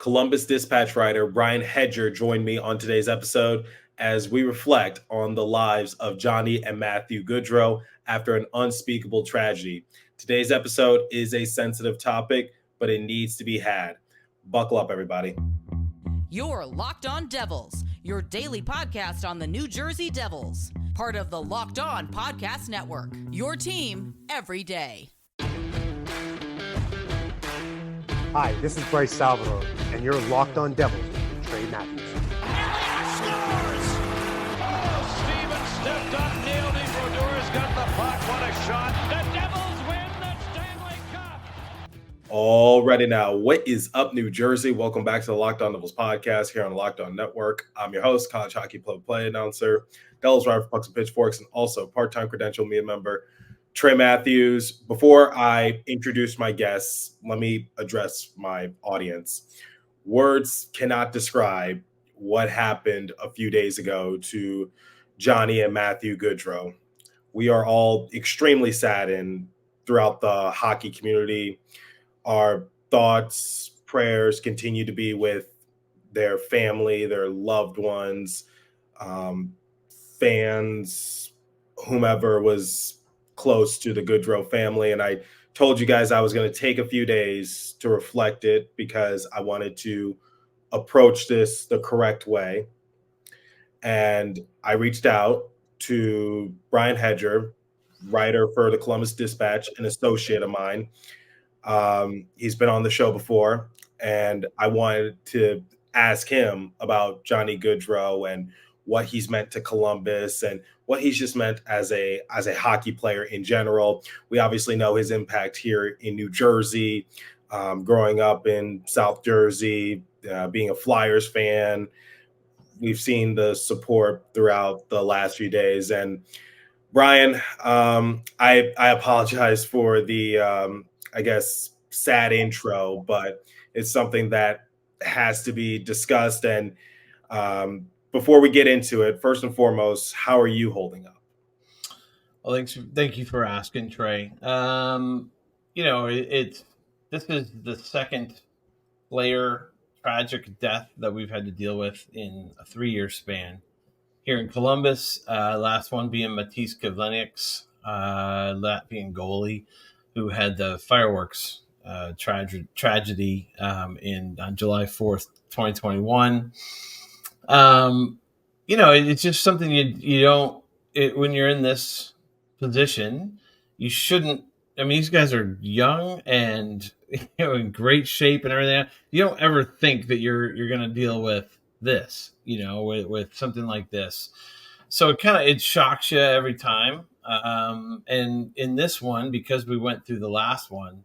Columbus Dispatch writer Brian Hedger joined me on today's episode as we reflect on the lives of Johnny and Matthew Gaudreau after an unspeakable tragedy. Today's episode is a sensitive topic, but it needs to be had. Buckle up, everybody. You're Locked On Devils, your daily podcast on the New Jersey Devils. Part of the Locked On Podcast Network, your team every day. Hi, this is Bryce Salvador, and you're Locked On Devils with Trey Matthews. Scores! Oh, Stevens stepped up, nailed it. Brodor's got the puck. What a shot. The Devils win the Stanley Cup. All righty now. What is up, New Jersey? Welcome back to the Locked On Devils podcast here on the Locked On Network. I'm your host, college hockey play announcer, Devils writer for Pucks and Pitchforks, and also part-time credential media member, Trey Matthews. Before I introduce my guests, let me address my audience. Words cannot describe what happened a few days ago to Johnny and Matthew Gaudreau. We are all extremely saddened throughout the hockey community. Our thoughts, prayers continue to be with their family, their loved ones, fans, whomever was close to the Gaudreau family. And I told you guys I was going to take a few days to reflect it because I wanted to approach this the correct way. And I reached out to Brian Hedger, writer for the Columbus Dispatch, an associate of mine. He's been on the show before, and I wanted to ask him about Johnny Gaudreau and what he's meant to Columbus and what he's just meant as a hockey player in general. We obviously know his impact here in New Jersey, growing up in South Jersey, being a Flyers fan. We've seen the support throughout the last few days. And Brian, I apologize for the, I guess, sad intro, but it's something that has to be discussed. And before we get into it, first and foremost, how are you holding up? Well, thank you for asking, Trey. This is the second player tragic death that we've had to deal with in a 3-year span here in Columbus. Last one being Matiss Kivlenieks, Latvian goalie, who had the fireworks tragedy on July 4th, 2021. It's just something you don't, when you're in this position, you shouldn't. I mean, these guys are young and in great shape and everything. You don't ever think that you're going to deal with this, with something like this. So it shocks you every time. And in this one, because we went through the last one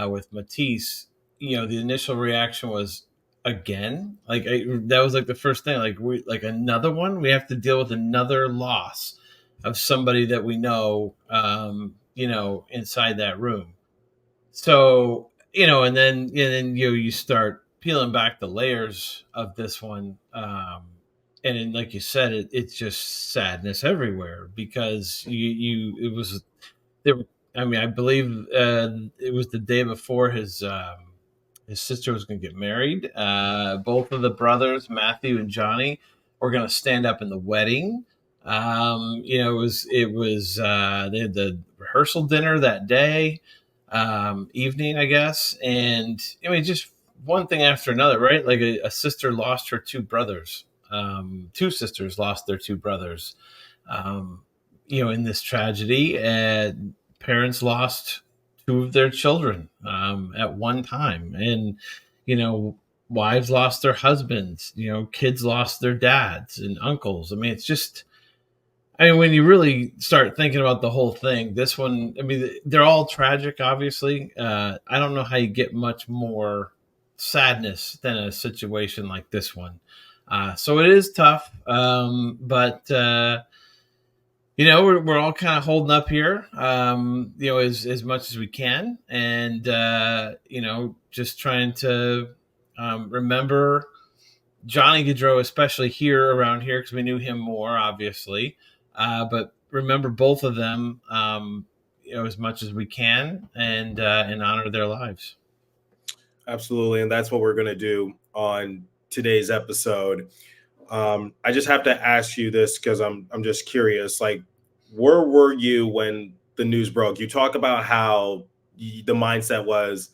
with Matiss, the initial reaction was, again, that was the first thing, another one. We have to deal with another loss of somebody that we know, inside that room. So, and then you start peeling back the layers of this one. And then, like you said, it's just sadness everywhere because I believe it was the day before his sister was going to get married. Both of the brothers, Matthew and Johnny, were going to stand up in the wedding. They had the rehearsal dinner that day, evening, I guess. And just one thing after another, right? Like a sister lost her two brothers. Two sisters lost their two brothers, in this tragedy. And parents lost two of their children at one time. And, wives lost their husbands, kids lost their dads and uncles. I mean, it's just, when you really start thinking about the whole thing, this one, they're all tragic, obviously. I don't know how you get much more sadness than a situation like this one. So it is tough. But we're all kind of holding up here, as much as we can. And, just trying to remember Johnny Gaudreau, especially around here, because we knew him more, obviously. But remember both of them, as much as we can, and honor their lives. Absolutely. And that's what we're going to do on today's episode. I just have to ask you this because I'm just curious. Like, where were you when the news broke? You talk about how the mindset was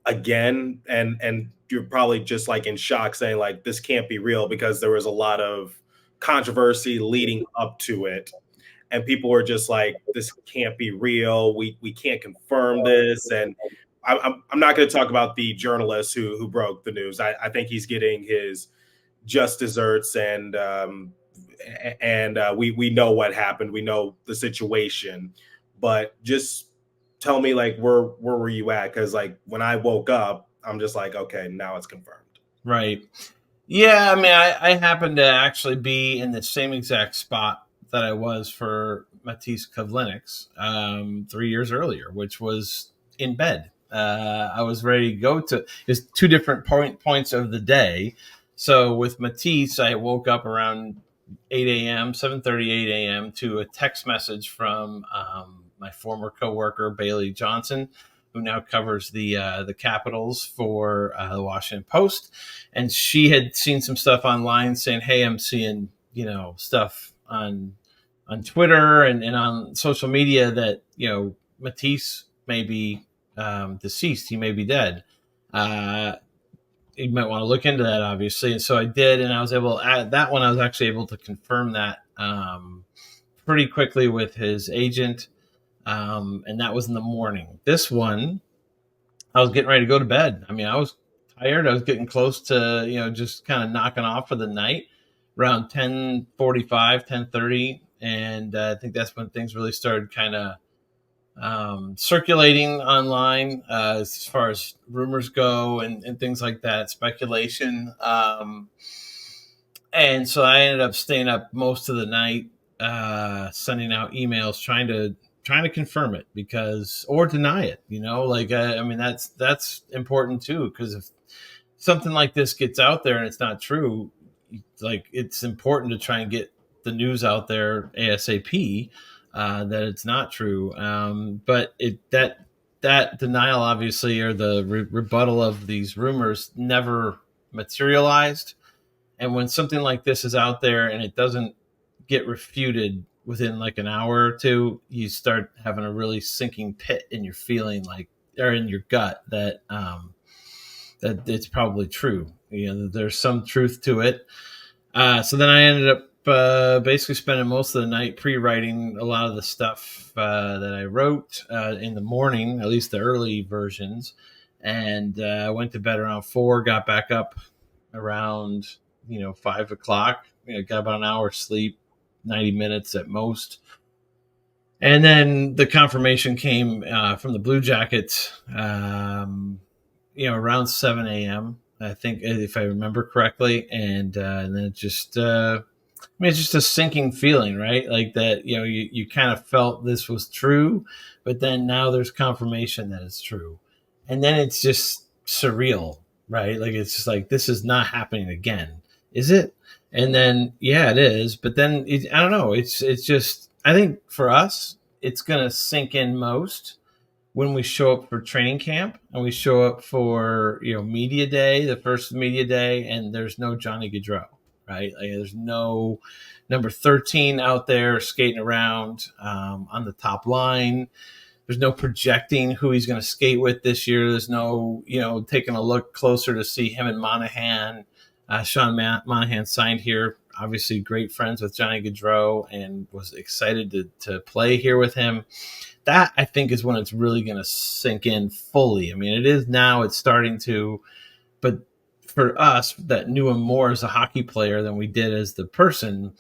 again, and you're probably just like in shock, saying like this can't be real because there was a lot of controversy leading up to it, and people were just like, this can't be real. We can't confirm this, and I'm not going to talk about the journalist who broke the news. I think he's getting his just desserts, and we know what happened. We know the situation, but just tell me like where were you at? Because like when I woke up, I'm just like, okay, now it's confirmed. Right. Yeah, I mean, I happened to actually be in the same exact spot that I was for Matisse Kavlinix 3 years earlier, which was in bed. I was ready to go to. It's two different points of the day. So with Matisse, I woke up around 8 a.m., 7:30, 8 a.m. to a text message from my former coworker Bailey Johnson, who now covers the Capitals for the Washington Post, and she had seen some stuff online saying, "Hey, I'm seeing stuff on Twitter and on social media that Matisse may be deceased. He may be dead. You might want to look into that, obviously." And so I did, and I was able at that one. I was actually able to confirm that pretty quickly with his agent. And that was in the morning. This one, I was getting ready to go to bed. I mean, I was tired. I was getting close to, just kind of knocking off for the night around 10:45, 10:30. And I think that's when things really started kind of circulating online as far as rumors go and things like that, speculation. And so I ended up staying up most of the night, sending out emails, trying to confirm it or deny it, I mean, that's important too. Cause if something like this gets out there and it's not true, like it's important to try and get the news out there ASAP, that it's not true. But that denial, obviously, or the rebuttal of these rumors never materialized. And when something like this is out there and it doesn't get refuted within like an hour or two, you start having a really sinking pit in your feeling, or in your gut, that it's probably true. There's some truth to it. So then I ended up basically spending most of the night pre-writing a lot of the stuff that I wrote in the morning, at least the early versions. And I went to bed around 4, got back up around 5 o'clock. Got about an hour's sleep, 90 minutes at most. And then the confirmation came from the Blue Jackets, around 7 a.m., I think, if I remember correctly. And then it just, it's just a sinking feeling, right? Like that, you kind of felt this was true, but then now there's confirmation that it's true. And then it's just surreal, right? Like, it's just like, this is not happening again. Is it? And then, yeah, it is. But then I don't know. It's just, I think for us, it's going to sink in most when we show up for training camp and we show up for, media day, the first media day, and there's no Johnny Gaudreau, right? Like, there's no number 13 out there skating around on the top line. There's no projecting who he's going to skate with this year. There's no, taking a look closer to see him and Monahan. Sean Monahan signed here, obviously great friends with Johnny Gaudreau, and was excited to play here with him. That, I think, is when it's really going to sink in fully. I mean, it is now. It's starting to. But for us that knew him more as a hockey player than we did as the person,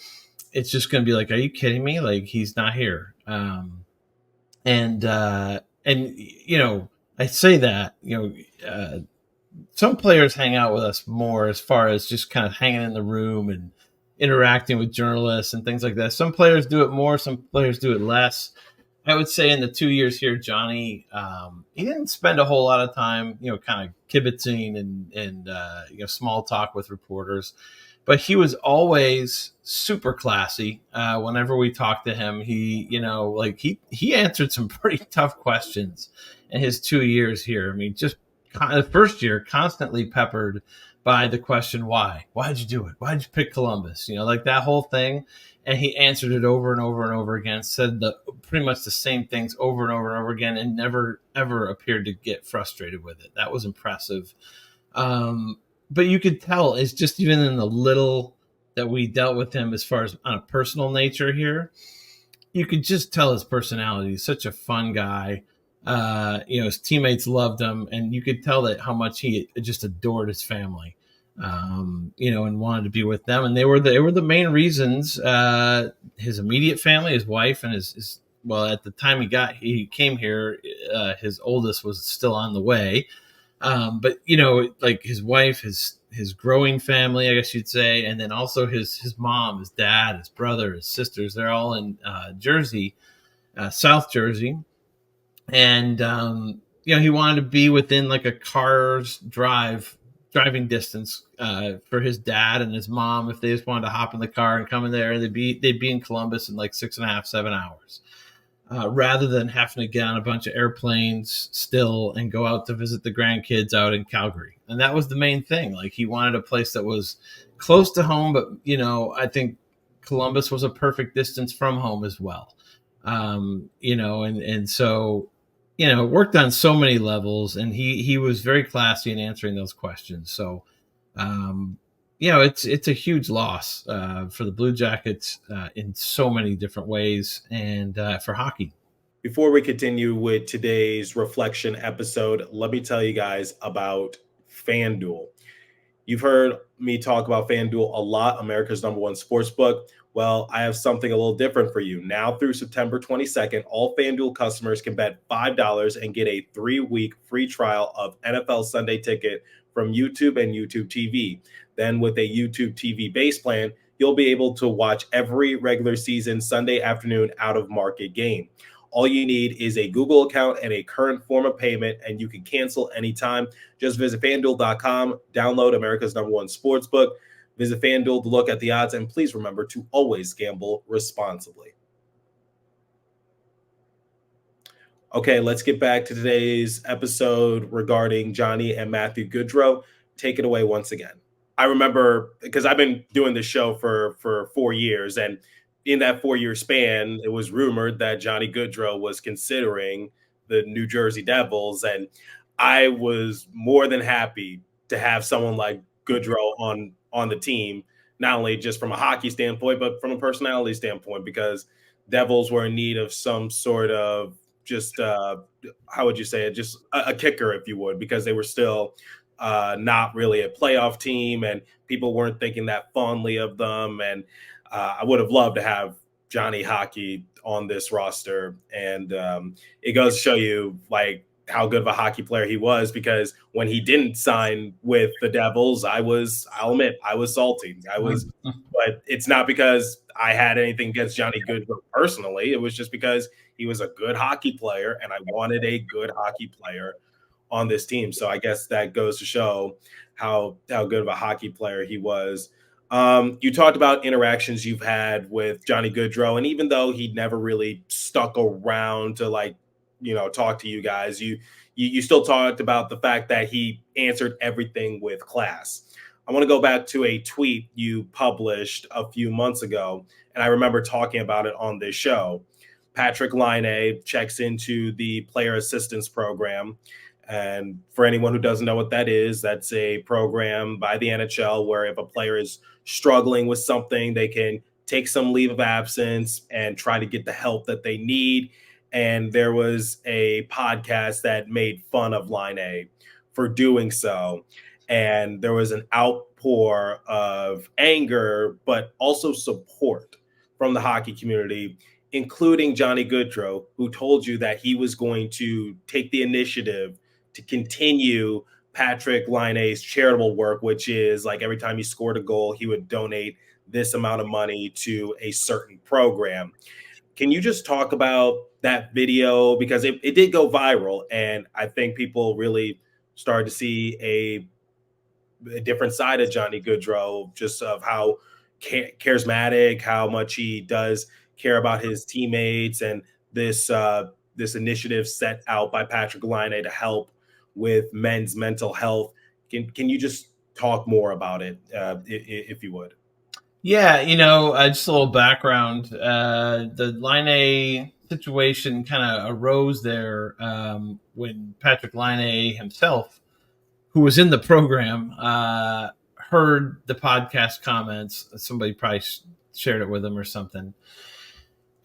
it's just going to be like, are you kidding me? Like, he's not here. And I say that, some players hang out with us more as far as just kind of hanging in the room and interacting with journalists and things like that. Some players do it more. Some players do it less. I would say in the 2 years here, Johnny, he didn't spend a whole lot of time, kind of kibitzing and small talk with reporters, but he was always super classy. Whenever we talked to him, he answered some pretty tough questions in his 2 years here. I mean, just the first year constantly peppered by the question, why? Why'd you do it? Why'd you pick Columbus? Like that whole thing. And he answered it over and over and over again, said pretty much the same things over and over and over again, and never, ever appeared to get frustrated with it. That was impressive. But you could tell it's just even in the little that we dealt with him as far as on a personal nature here, you could just tell his personality. He's such a fun guy. His teammates loved him, and you could tell that how much he just adored his family, and wanted to be with them. And they were the main reasons. His immediate family, his wife, and his well, at the time he came here, his oldest was still on the way. But like his wife, his growing family, I guess you'd say, and then also his mom, his dad, his brother, his sisters, they're all in Jersey, South Jersey. And, he wanted to be within like a car's driving distance for his dad and his mom. If they just wanted to hop in the car and come in there, they'd be in Columbus in like 6.5, 7 hours. Rather than having to get on a bunch of airplanes still and go out to visit the grandkids out in Calgary. And that was the main thing. Like he wanted a place that was close to home, but, I think Columbus was a perfect distance from home as well. And so, worked on so many levels, and he was very classy in answering those questions. So, it's a huge loss for the Blue Jackets in so many different ways, and for hockey. Before we continue with today's reflection episode, let me tell you guys about FanDuel. You've heard me talk about FanDuel a lot, America's #1 sportsbook. Well, I have something a little different for you. Now through September 22nd, all FanDuel customers can bet $5 and get a 3-week free trial of NFL Sunday Ticket from YouTube and YouTube TV. Then with a YouTube TV base plan, you'll be able to watch every regular season Sunday afternoon out-of-market game. All you need is a Google account and a current form of payment, and you can cancel anytime. Just visit FanDuel.com, download America's #1 sportsbook, visit FanDuel to look at the odds, and please remember to always gamble responsibly. Okay, let's get back to today's episode regarding Johnny and Matthew Gaudreau. Take it away once again. I remember, because I've been doing this show for 4 years, and in that 4-year span, it was rumored that Johnny Gaudreau was considering the New Jersey Devils, and I was more than happy to have someone like Gaudreau on the team, not only just from a hockey standpoint, but from a personality standpoint, because Devils were in need of some sort of just, how would you say it, just a kicker, if you would, because they were still not really a playoff team, and people weren't thinking that fondly of them. And I would have loved to have Johnny Hockey on this roster. And it goes to show you like how good of a hockey player he was, because when he didn't sign with the Devils, I'll admit, I was salty. But it's not because I had anything against Johnny Gaudreau personally. It was just because he was a good hockey player, and I wanted a good hockey player on this team. So I guess that goes to show how good of a hockey player he was. You talked about interactions you've had with Johnny Gaudreau, and even though he never really stuck around to talk to you guys, you still talked about the fact that he answered everything with class. I want to go back to a tweet you published a few months ago, and I remember talking about it on this show. Patrick Laine checks into the player assistance program. And for anyone who doesn't know what that is, that's a program by the NHL where if a player is struggling with something, they can take some leave of absence and try to get the help that they need. And there was a podcast that made fun of Laine for doing so. And there was an outpour of anger, but also support from the hockey community, including Johnny Gaudreau, who told you that he was going to take the initiative to continue Patrick Laine's charitable work, which is like every time he scored a goal, he would donate this amount of money to a certain program. Can you just talk about that video? Because it did go viral, and I think people really started to see a different side of Johnny Gaudreau, just of how charismatic, how much he does care about his teammates, and this initiative set out by Patrick Laine to help with men's mental health. Can you just talk more about it, if you would? Yeah, just a little background. The Line A situation kind of arose there when Patrick Line A himself, who was in the program, heard the podcast comments. Somebody probably shared it with him or something.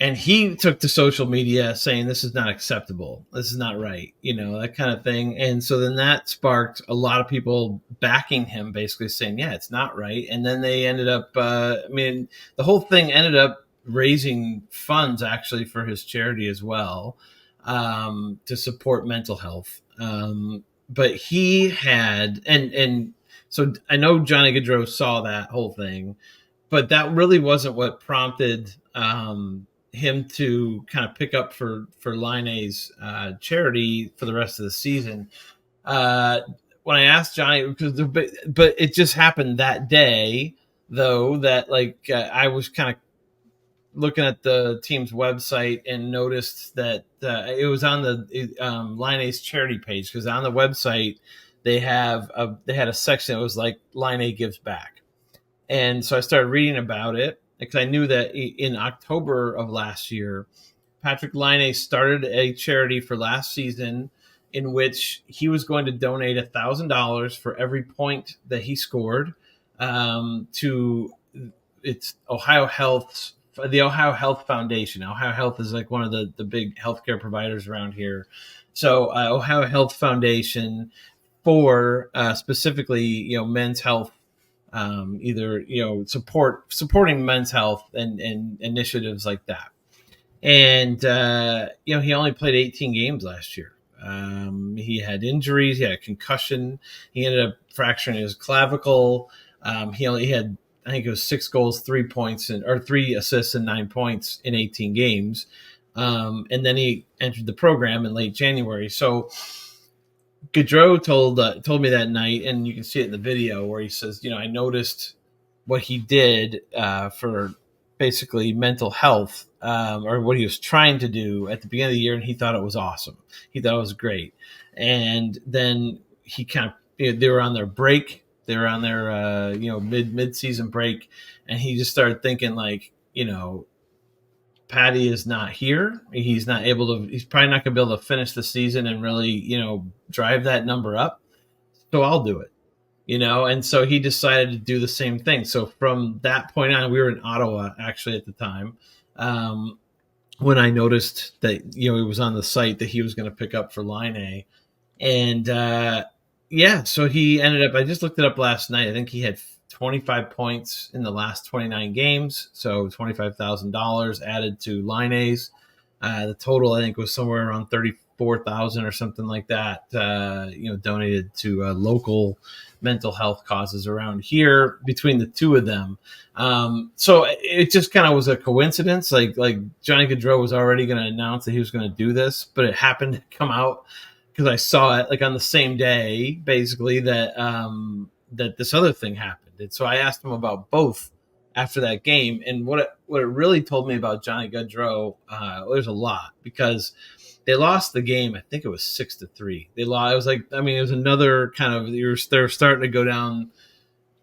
And he took to social media saying, this is not acceptable. This is not right. That kind of thing. And so then that sparked a lot of people backing him, basically saying, yeah, it's not right. And then they ended up, the whole thing ended up raising funds actually for his charity as well, to support mental health. But he had, and so I know Johnny Gaudreau saw that whole thing, but that really wasn't what prompted him to kind of pick up for Line A's charity for the rest of the season. When I asked Johnny, but it just happened that day, though, that I was kind of looking at the team's website and noticed that it was on the Line A's charity page, because on the website they had a section that was like Line A gives back. And so I started reading about it, because I knew that in October of last year, Patrick Line started a charity for last season in which he was going to donate $1,000 for every point that he scored to the Ohio Health Foundation. Ohio Health is like one of the big healthcare providers around here. So Ohio Health Foundation for specifically, men's health. Either supporting men's health and initiatives like that. And he only played 18 games last year. He had injuries, he had a concussion, he ended up fracturing his clavicle. He only had, I think it was 6 goals, 3 points, or 3 assists and 9 points in 18 games. And then he entered the program in late January. So Gaudreau told me that night, and you can see it in the video where he says, I noticed what he did for basically mental health, or what he was trying to do at the beginning of the year, and he thought it was awesome. He thought it was great. And then he kind of, they were on their break. They were on their, mid-season break, and he just started thinking Patty is not here. He's probably not going to be able to finish the season and really, drive that number up. So I'll do it, And so he decided to do the same thing. So from that point on, we were in Ottawa actually at the time, when I noticed that, it was on the site that he was going to pick up for Line A. And so he ended up, I just looked it up last night. I think he had 25 points in the last 29 games. So $25,000 added to Line A's. The total, I think, was somewhere around 34,000 or something like that, donated to local mental health causes around here between the two of them. So it just kind of was a coincidence. Like Johnny Gaudreau was already going to announce that he was going to do this, but it happened to come out because I saw it on the same day, basically, that that this other thing happened. And so I asked him about both after that game. And what it really told me about Johnny Gaudreau, there's a lot, because they lost the game. I think it was 6-3. They lost. It was another kind of, they're starting to go down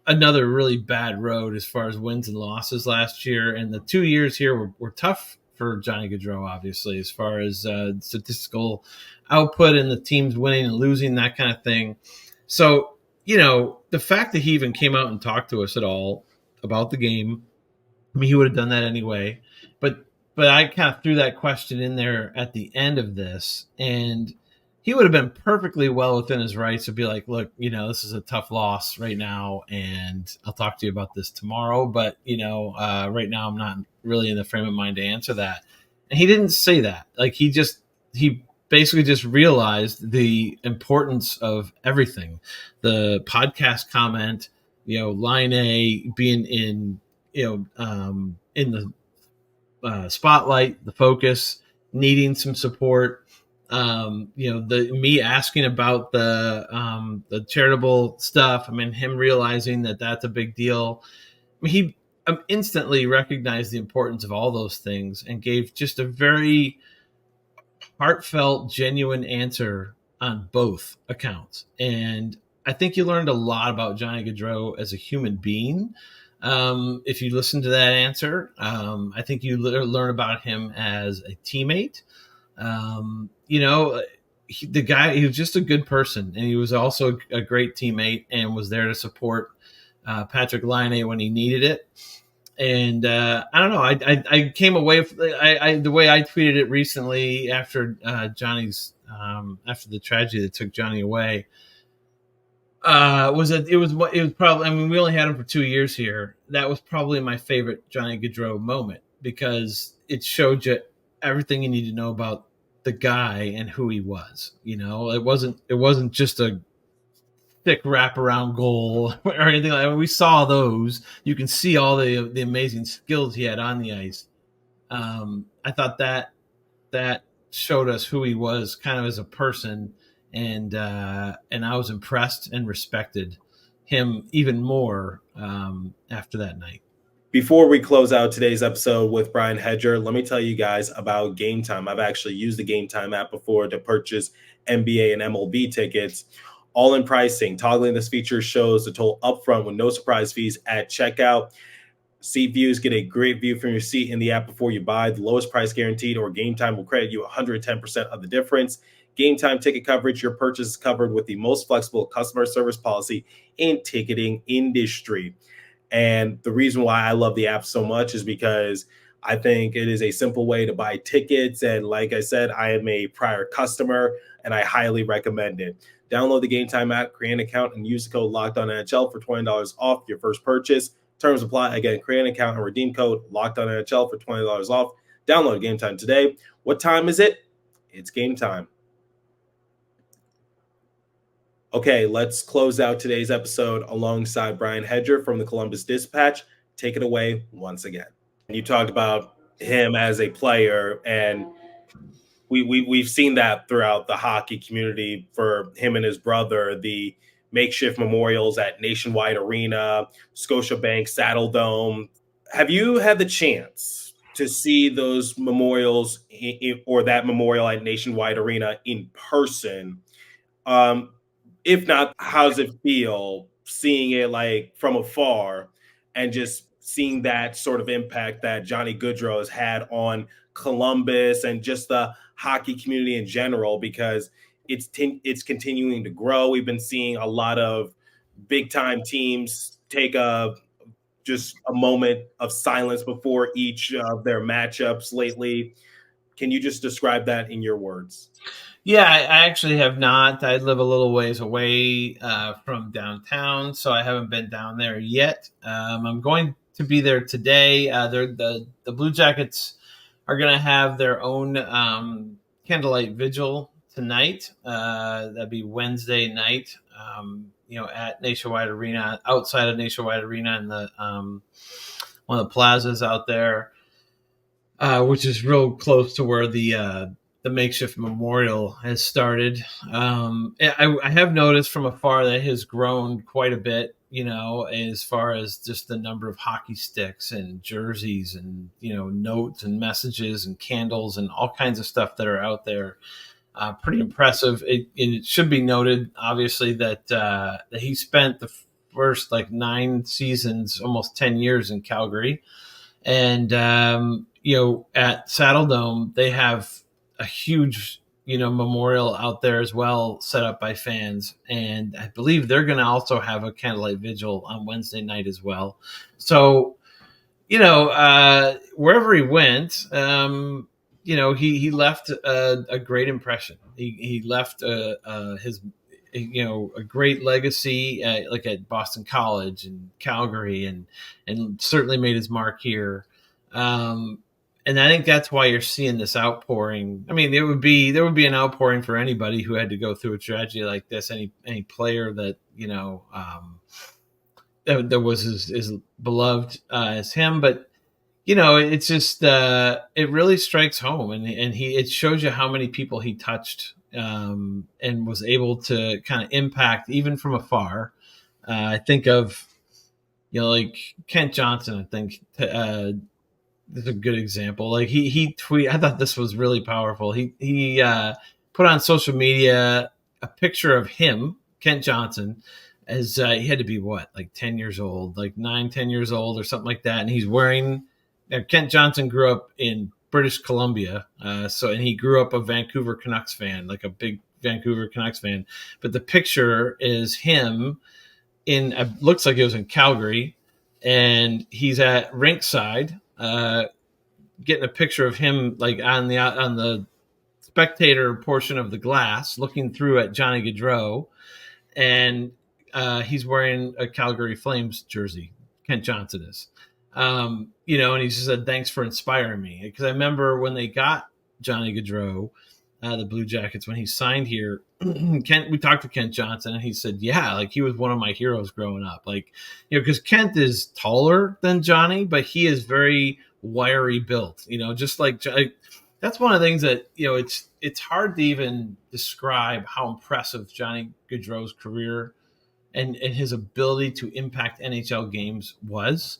another really bad road as far as wins and losses last year. And the 2 years here were tough for Johnny Gaudreau, obviously, as far as statistical output and the teams winning and losing, that kind of thing. So, the fact that he even came out and talked to us at all about the game, he would have done that anyway. But I kind of threw that question in there at the end of this, and he would have been perfectly well within his rights to be like, look, this is a tough loss right now, and I'll talk to you about this tomorrow. But, right now I'm not really in the frame of mind to answer that. And he didn't say that. He basically just realized the importance of everything. The podcast comment, Line A being in the spotlight, the focus, needing some support. Me asking about the charitable stuff. Him realizing that that's a big deal. He instantly recognized the importance of all those things and gave just a very heartfelt, genuine answer on both accounts. And I think you learned a lot about Johnny Gaudreau as a human being. If you listen to that answer, I think you learn about him as a teammate. The guy, he was just a good person, and he was also a great teammate and was there to support Patrick Laine when he needed it. And I don't know, I came away with, the way I tweeted it recently after Johnny's after the tragedy that took Johnny away, was that it was probably, I mean, we only had him for 2 years here. That was probably my favorite Johnny Gaudreau moment, because it showed you everything you need to know about the guy and who he was. It wasn't just a thick wraparound goal or anything like that. When we saw those, you can see all the amazing skills he had on the ice. I thought that showed us who he was kind of as a person, and I was impressed and respected him even more after that night. Before we close out today's episode with Brian Hedger, let me tell you guys about Game Time. I've actually used the Game Time app before to purchase NBA and MLB tickets. All-in pricing. Toggling this feature shows the total upfront with no surprise fees at checkout. Seat views, get a great view from your seat in the app before you buy. The lowest price guaranteed, or Game Time will credit you 110% of the difference. Game Time ticket coverage. Your purchase is covered with the most flexible customer service policy in ticketing industry. And the reason why I love the app so much is because I think it is a simple way to buy tickets. And like I said, I am a prior customer and I highly recommend it. Download the Game Time app, create an account, and use the code LOCKEDONNHL for $20 off your first purchase. Terms apply. Again, create an account and redeem code LOCKEDONNHL for $20 off. Download Game Time today. What time is it? It's game time. Okay, let's close out today's episode alongside Brian Hedger from the Columbus Dispatch. Take it away once again. You talked about him as a player, and we've seen that throughout the hockey community for him and his brother, the makeshift memorials at Nationwide Arena, Scotiabank, Saddle Dome. Have you had the chance to see those memorials or that memorial at Nationwide Arena in person? If not, how does it feel seeing it like from afar and just seeing that sort of impact that Johnny Gaudreau has had on Columbus and just the hockey community in general, because it's continuing to grow. We've been seeing a lot of big time teams take just a moment of silence before each of their matchups lately. Can you just describe that in your words? Yeah, I actually have not. I live a little ways away from downtown, so I haven't been down there yet. I'm going to be there today. The Blue Jackets are going to have their own candlelight vigil tonight. That'd be Wednesday night, at Nationwide Arena, outside of Nationwide Arena, in the one of the plazas out there, which is real close to where the makeshift memorial has started. I have noticed from afar that it has grown quite a bit, as far as just the number of hockey sticks and jerseys and, notes and messages and candles and all kinds of stuff that are out there. Pretty impressive. It should be noted, obviously, that he spent the first 9 seasons, almost 10 years in Calgary. And, at Saddle Dome, they have a huge, memorial out there as well, set up by fans. And I believe they're going to also have a candlelight vigil on Wednesday night as well. So, wherever he went, he left a great impression. He left his, a great legacy, at Boston College and Calgary, and certainly made his mark here. And I think that's why you're seeing this outpouring. I mean, there would be an outpouring for anybody who had to go through a tragedy like this. Any player that that was as beloved as him, but it's just it really strikes home, and it shows you how many people he touched and was able to kind of impact even from afar. I think of like Kent Johnson. I think. This is a good example. Like he tweet. I thought this was really powerful. He put on social media a picture of him, Kent Johnson, as he had to be like 10 years old, like 9, 10 years old or something like that. And he's wearing, Kent Johnson grew up in British Columbia. And he grew up a Vancouver Canucks fan, like a big Vancouver Canucks fan. But the picture is him looks like it was in Calgary, and he's at rinkside, getting a picture of him like on the spectator portion of the glass, looking through at Johnny Gaudreau, and he's wearing a Calgary Flames jersey. Kent Johnson is, and he said, "Thanks for inspiring me," because I remember when they got Johnny Gaudreau, the Blue Jackets, when he signed here. We talked to Kent Johnson, and he said, "Yeah, like he was one of my heroes growing up. Like, because Kent is taller than Johnny, but he is very wiry built. Just like that's one of the things that it's hard to even describe how impressive Johnny Gaudreau's career and his ability to impact NHL games was.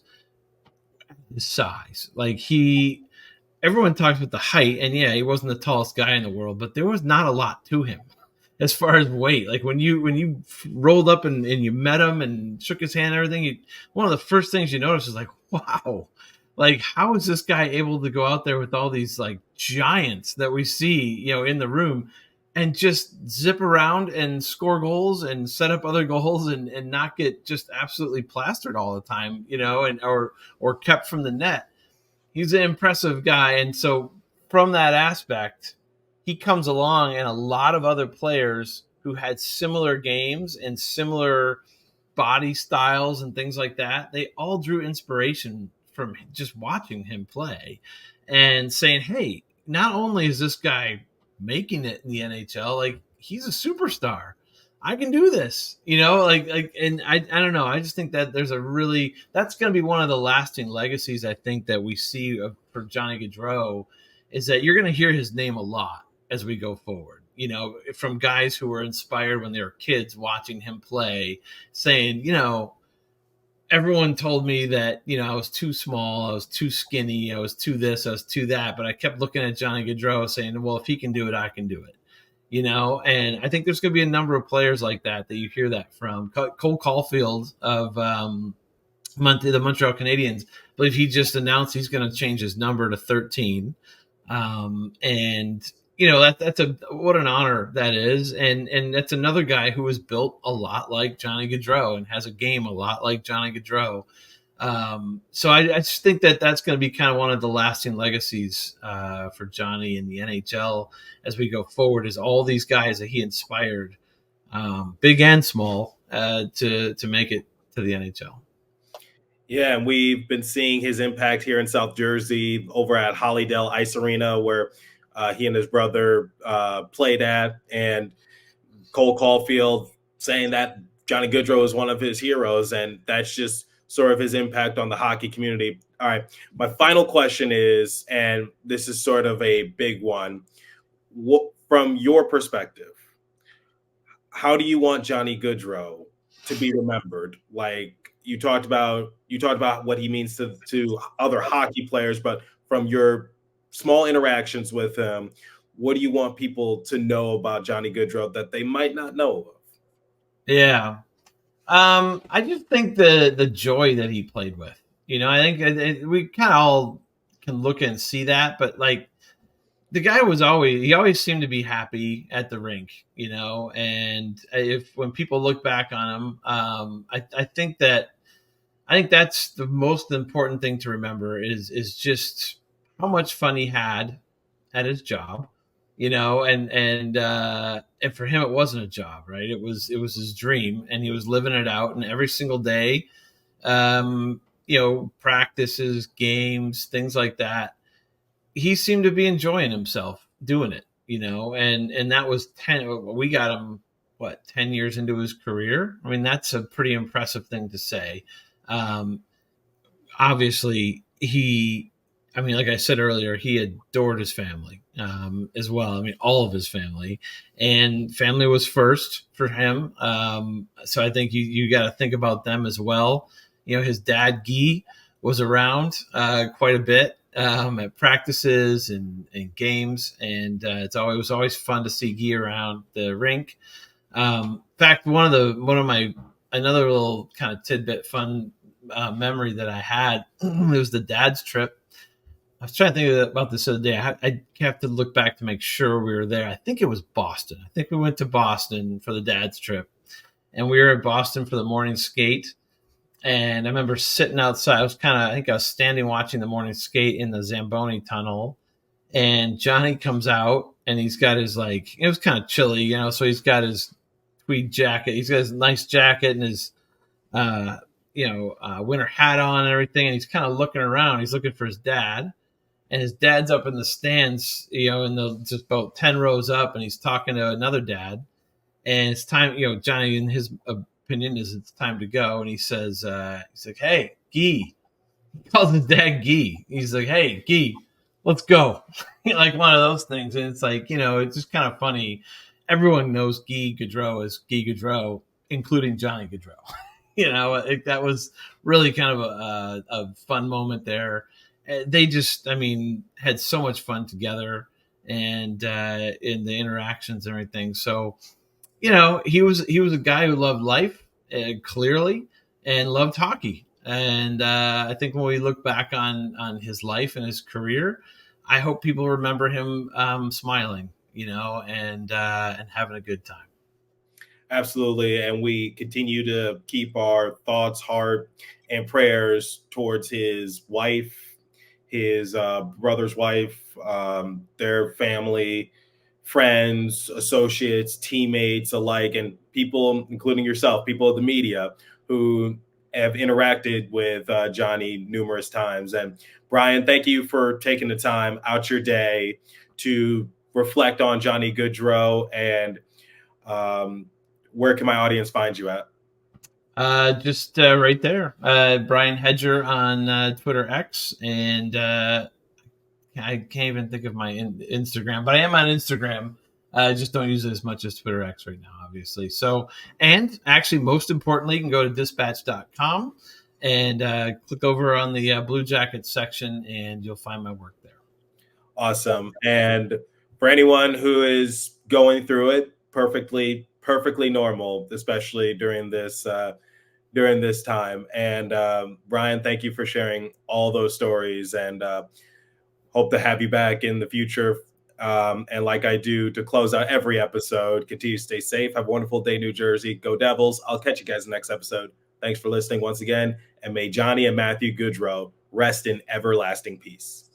His size, like everyone talks about the height, and yeah, he wasn't the tallest guy in the world, but there was not a lot to him as far as weight. Like when you rolled up and you met him and shook his hand and everything, one of the first things you notice is like, wow, like how is this guy able to go out there with all these like giants that we see, in the room, and just zip around and score goals and set up other goals and not get just absolutely plastered all the time, or kept from the net. He's an impressive guy. And so from that aspect, he comes along, and a lot of other players who had similar games and similar body styles and things like that, they all drew inspiration from just watching him play and saying, hey, not only is this guy making it in the NHL, like he's a superstar. I can do this, and I don't know. I just think that that's going to be one of the lasting legacies I think that we see for Johnny Gaudreau, is that you're going to hear his name a lot as we go forward, from guys who were inspired when they were kids watching him play, saying, everyone told me that, I was too small, I was too skinny, I was too this, I was too that, but I kept looking at Johnny Gaudreau saying, well, if he can do it, I can do it. And I think there's going to be a number of players like that you hear that from. Cole Caulfield of the Montreal Canadiens, I believe he just announced he's going to change his number to 13. That's what an honor that is. And that's another guy who was built a lot like Johnny Gaudreau and has a game a lot like Johnny Gaudreau. So I just think that that's going to be kind of one of the lasting legacies for Johnny in the NHL as we go forward, is all these guys that he inspired, big and small, to make it to the NHL. Yeah, and we've been seeing his impact here in South Jersey over at Hollydale Ice Arena, where he and his brother played at, and Cole Caulfield saying that Johnny Gaudreau is one of his heroes, and that's just sort of his impact on the hockey community. All right, my final question is, and this is sort of a big one, from your perspective, how do you want Johnny Gaudreau to be remembered? Like you talked about what he means to other hockey players, but from your small interactions with him, what do you want people to know about Johnny Gaudreau that they might not know of? Yeah. I just think the joy that he played with, I think we kind of all can look and see that, but like the guy always seemed to be happy at the rink, and when people look back on him, I think that's the most important thing to remember is just how much fun he had at his job, and for him, it wasn't a job, right? It was his dream, and he was living it out. And every single day, practices, games, things like that, he seemed to be enjoying himself doing it, and that was 10. We got him 10 years into his career. I mean, that's a pretty impressive thing to say. Obviously, like I said earlier, he adored his family as well. I mean, all of his family, and family was first for him. So I think you got to think about them as well. His dad, Guy, was around quite a bit at practices and games, and it was always fun to see Guy around the rink. In fact, another little kind of tidbit fun memory that I had, it was the dad's trip. I was trying to think about this the other day. I have to look back to make sure we were there. I think it was Boston. I think we went to Boston for the dad's trip, and we were in Boston for the morning skate. And I remember sitting outside. I think I was standing watching the morning skate in the Zamboni tunnel. And Johnny comes out and he's got his, like, it was kind of chilly, so he's got his tweed jacket. He's got his nice jacket and his, winter hat on and everything. And he's kind of looking around. He's looking for his dad. And his dad's up in the stands, just about 10 rows up. And he's talking to another dad. And it's time, Johnny, in his opinion, it's time to go. And he says, he's like, hey, Guy. He calls his dad Guy. He's like, hey, Guy, let's go. Like one of those things. And it's like, it's just kind of funny. Everyone knows Guy Gaudreau as Guy Gaudreau, including Johnny Gaudreau. That was really kind of a fun moment there. They just, had so much fun together and in the interactions and everything. So, he was a guy who loved life clearly and loved hockey. And I think when we look back on his life and his career, I hope people remember him smiling, and having a good time. Absolutely. And we continue to keep our thoughts, heart, and prayers towards his wife, his brother's wife, their family, friends, associates, teammates alike, and people, including yourself, people of the media who have interacted with Johnny numerous times. And Brian, thank you for taking the time out your day to reflect on Johnny Gaudreau. And where can my audience find you at? Just right there, Brian Hedger on Twitter X, and I can't even think of my Instagram, but I am on Instagram. I just don't use it as much as Twitter X right now, obviously. So, and actually, most importantly, you can go to dispatch.com and click over on the Blue Jackets section, and you'll find my work there. Awesome. And for anyone who is going through it, perfectly normal, especially during this time. And Brian, thank you for sharing all those stories, and hope to have you back in the future. And like I do to close out every episode, continue to stay safe. Have a wonderful day, New Jersey. Go Devils. I'll catch you guys in the next episode. Thanks for listening once again. And may Johnny and Matthew Gaudreau rest in everlasting peace.